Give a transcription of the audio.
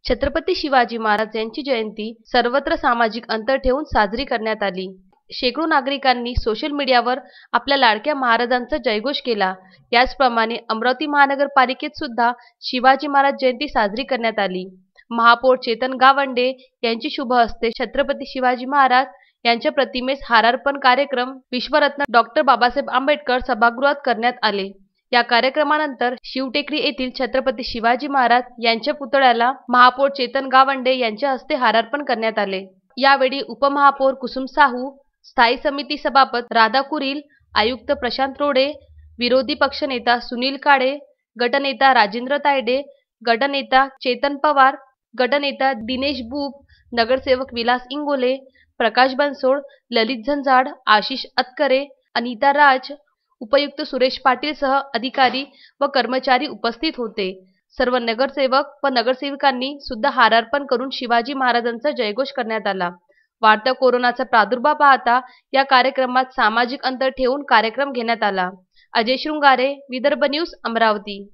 छत्रपती शिवाजी महाराज यांची जयंती सर्वत्र सामाजिक अंतर ठेवून साजरी करण्यात आली। शेकडो नागरिकांनी सोशल मीडियावर आपल्या लाडक्या महाराजांचा जयघोष केला। याचप्रमाणे अमरावती महानगरपालिकेत सुद्धा शिवाजी महाराज जयंती साजरी करण्यात आली। महापौर चेतन गावंडे यांची शुभ हस्ते छत्रपती शिवाजी महाराज यांच्या प्रतिमेस हारार्पण कार्यक्रम विश्वरत्न डॉ. बाबासाहेब आंबेडकर सभागृहात करण्यात आले। या कार्यक्रमानंतर शिवटेकडी येथील छत्रपती शिवाजी महाराज यांच्या पुतळ्याला महापौर चेतन गावंडे यांच्या हस्ते हारार्पण करण्यात आले। यावेळी उपमहापौर कुसुम साहू, स्थायी समिती सभापती राधा कुरील, आयुक्त प्रशांत रोडे, विरोधी पक्षनेता सुनील काळे, गटनेता राजेंद्र तायडे, गटनेता चेतन पवार, गटनेता दिनेश बुब, नगरसेवक विलास इंगोले, प्रकाश बनसोड, ललित झंजाड, आशिष अतकरे, अनिता राज, उपायुक्त सुरेश पाटील सह अधिकारी व कर्मचारी उपस्थित होते। सर्व नगरसेवक व नगरसेविकांनी सुद्धा हारार्पण करून शिवाजी महाराजांचा जयघोष करण्यात आला। वाढत्या कोरोनाचा प्रादुर्भाव पाहता या कार्यक्रमात सामाजिक अंतर ठेवून कार्यक्रम घेण्यात आला। अजय शृंगारे, विदर्भ न्यूज, अमरावती।